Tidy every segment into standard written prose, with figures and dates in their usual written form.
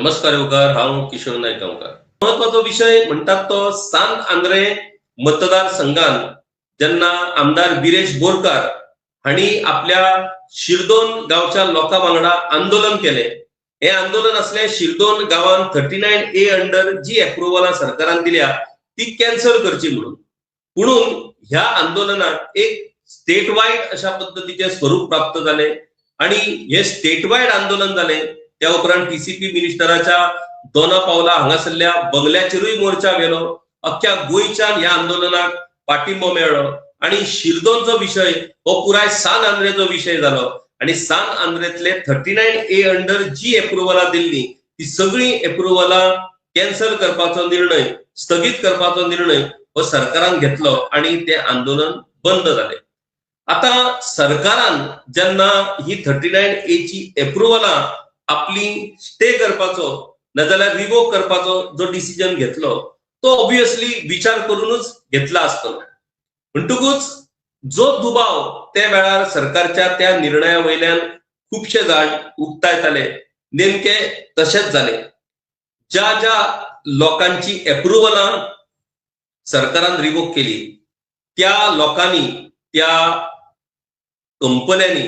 नमस्कार योगकार, हांव किशोर नायक गांवकार. महत्वाचो विषय म्हणतात तो सांत आंद्रे मतदारसंघात जेन्ना आमदार विरेश बोरकार हांणी आपल्या शिरदोन गांवच्या लोकां वांगडा आंदोलन केले. हे आंदोलन असले शिरदोन गांवांत 39A अंडर जी अप्रुवलां सरकारान दिल्या ती कॅन्सल करची म्हणून. म्हणून ह्या आंदोलनाक एक स्टेट वाईड अशा पद्धतीचे स्वरूप प्राप्त झाले आणि हे स्टेट वाईड आंदोलन झाले. त्या उपरांत टीसीपी मिनिस्टराच्या दोना पावला हांगासरल्या बंगल्याचेरूय मोर्चा गेलो. अख्ख्या गोंयच्यान ह्या आंदोलनाक पाठिंबो मेळ्ळो आणि शिरदोनचो विषय हो पुराय सांत आंद्रेचो विषय जालो आणि सांत आंद्रेतले 39A अंडर जी अप्रुवलां दिल्ली ती सगळी अप्रुवलां कॅन्सल करपाचो निर्णय, स्थगीत करपाचो निर्णय हो सरकारान घेतलो आणि ते आंदोलन बंद झाले. आता सरकारान जेन्ना ही 39A ची अप्रुवलां आपली स्टे करपाचो नाजाल्यार रिवोक करपाचो जो डिसिजन घेतलो तो ऑब्वियसली विचार करूनच घेतला आसतलो. म्हणटकूच जो दुबाव त्या वेळार सरकारच्या त्या निर्णया वयल्यान खुबशे जाण उक्तायताले नेमके तशेंच जाले. ज्या ज्या लोकांची अप्रुवलां सरकारान रिवोक केली त्या लोकांनी, त्या कंपन्यांनी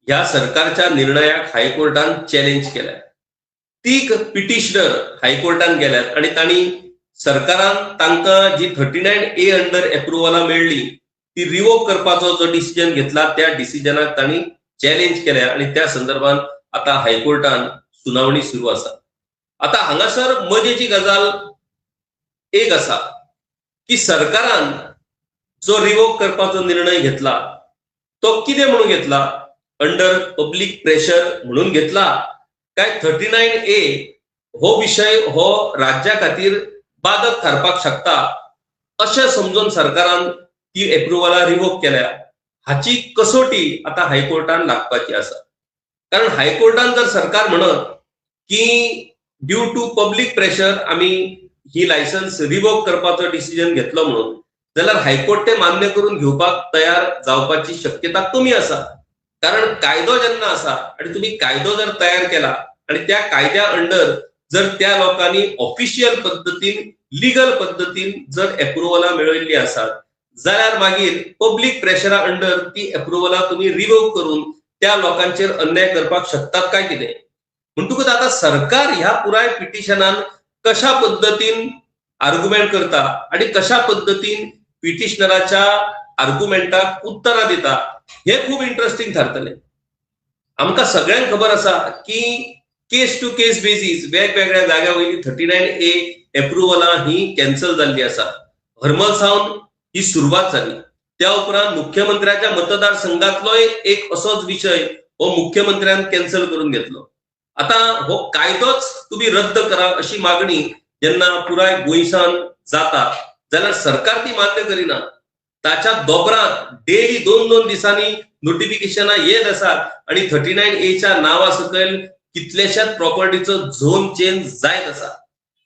ह्या सरकारच्या निर्णयाक हायकोर्टान चॅलेंज केल्या. तीक पिटिशनर हायकोर्टान गेल्यात आणि तांणी सरकारान तांकां जी 39A अंडर अप्रुवलां मेळ्ळी ती रिवोक करपाचो जो डिसिजन घेतला त्या डिसिजनाक तांणी चॅलेंज केल्या आणि त्या संदर्भात आता हायकोर्टान सुनावणी सुरू आसा. आता हांगासर मजेची गजाल एक आसा की सरकारान जो रिवोक करपाचो निर्णय घेतला तो कितें म्हणून घेतला, अंडर पब्लिक प्रेशर म्हणून घेतला काय 39A हो विषय हो राज्या खातीर बाधक थारपाक शकता अशें समजून सरकारान ती अप्रुवलां रिवोक केल्या. हाची कसोटी आता हायकोर्टान लागपाची आसा. कारण हायकोर्टान जर सरकार म्हणत की ड्यू टू पब्लिक प्रेशर आमी ही लायसन्स रिवोक करपाचो डिसिजन घेतलो म्हणून, जाल्यार हायकोर्ट ते मान्य करून घेवपाक तयार जावपाची शक्यता कमी आसा. कारण कायदो जेन्ना आसा आणि तुम्ही कायदो जर तयार केला आणि त्या कायद्या अंडर जर त्या लोकांनी ऑफिशियल पद्धतीन, लिगल पद्धतीन जर अप्रुवलां मेळयल्ली आसात जाल्यार मागीर पब्लिक प्रेशरा अंडर ती अप्रुवलां तुम्ही रिवोक करून त्या लोकांचेर अन्याय करपाक शकतात काय कितें. म्हणटकूच आता सरकार ह्या पुराय पिटिशनान कशा पद्धतीन आर्ग्युमेंट करता आणि कशा पद्धतीन पिटिशनराच्या आर्ग्युमेंटाक उत्तरां दिता हे खूप इंटरेस्टिंग थारतले. आमकां सगळ्यांक खबर आसा की केस टू केस बेसीस वेगवेगळ्या जाग्या वयली 39A अप्रुवलां ही कॅन्सल जाल्ली आसा. हरमल सावन ही सुरवात जाली. त्या उपरांत मुख्यमंत्र्याच्या मतदारसंघातलोय एक असोच विषय हो मुख्यमंत्र्यान कॅन्सल करून घेतलो. आता हो कायदोच तुम्ही रद्द करा अशी मागणी जेन्ना पुराय गोंयसान जाता जाल्यार सरकार ती मान्य करिना. ताच्या दोबरात डेली 2-2 दिसांनी नोटिफिकेशनां येत आसात आणि 39A च्या नावा सकयल कितलेशाच प्रॉपर्टीचो झोन चेंज जायत आसा.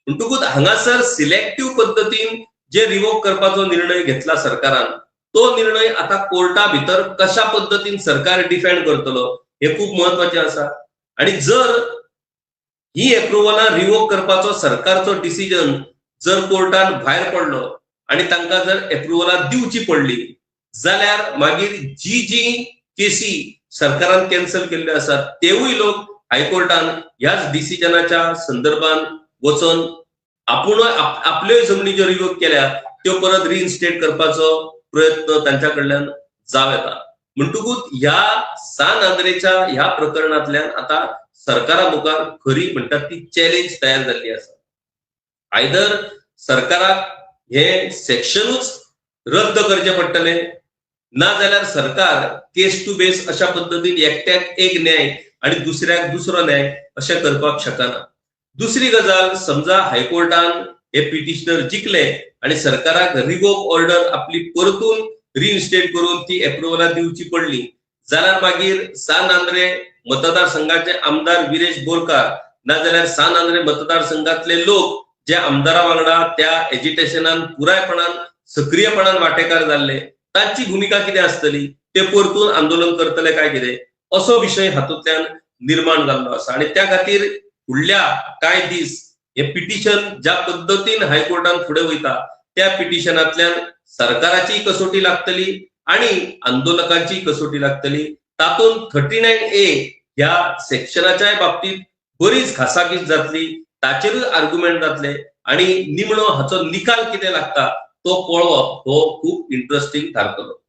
म्हणटकूच हांगासर सिलेक्टिव्ह पद्धतीन जे रिवोक करपाचो निर्णय घेतला सरकारान तो निर्णय आता कोर्टा भितर कशा पद्धतीन सरकार डिफेंड करतलो हे खूप महत्वाचे आसा. आणि जर ही अप्रुवलां रिवोक करपाचो सरकारचो डिसिजन जर कोर्टान भायर पडलो आणि तांकां जर अप्रुवलां दिवची पडली जाल्यार मागीर जी केसी सरकारान कॅन्सल केल्ल्यो आसात तेवूय लोक हायकोर्टान ह्याच डिसिजनाच्या संदर्भात वचून आपल्यो जमनी ज्यो रिवोक केल्या त्यो परत रिइन्स्टेट करपाचो प्रयत्न तांच्या कडल्यान जाव येता. म्हणटकूच ह्या सांत आंद्रेच्या ह्या प्रकरणांतल्यान आता सरकारा मुखार खरी म्हणटात ती चॅलेंज तयार जाल्ली आसा. आयदर सरकाराक हे सेक्शनूच रद्द करचे पडटले नाजाल्यार सरकार केस टू बेस अशा पद्धतीन एकट्याक एक न्याय आणि दुसऱ्याक दुसरो न्याय अशें करपाक शकना. दुसरी गजाल, समजा हायकोर्टान हे पिटिशनर जिखले आणि सरकाराक रिवोक ऑर्डर आपली परतून रिइन्स्टेट करून ती अप्रुवलां दिवची पडली जाल्यार मागीर सांत आंद्रे मतदारसंघाचे आमदार विरेश बोरकार नाजाल्यार सांत आंद्रे मतदारसंघातले लोक जे आमदारा वांगडा त्या एजिटेशनान पुरायपणान सक्रियपणान वांटेकार जाल्ले तांची भूमिका कितें आसतली, ते परतून आंदोलन करतले काय कितें असो विषय हातूंतल्यान निर्माण जाल्लो आसा. आणि त्या खातीर फुडल्या कांय दीस हे पिटिशन ज्या पद्दतीन हायकोर्टान फुडें वयता त्या पिटिशनांतल्यान सरकाराची कसोटी लागतली आणि आंदोलकांची कसोटी लागतली. तातूंत 39A ह्या सेक्शनाच्या बाबतीत बरीच घासाघीस जातली, ताचेरूय आर्ग्युमेंट जातले आणि निमणो हाचो निकाल कितें लागता तो पळोवप हो खूब इंटरेस्टिंग थारतलो.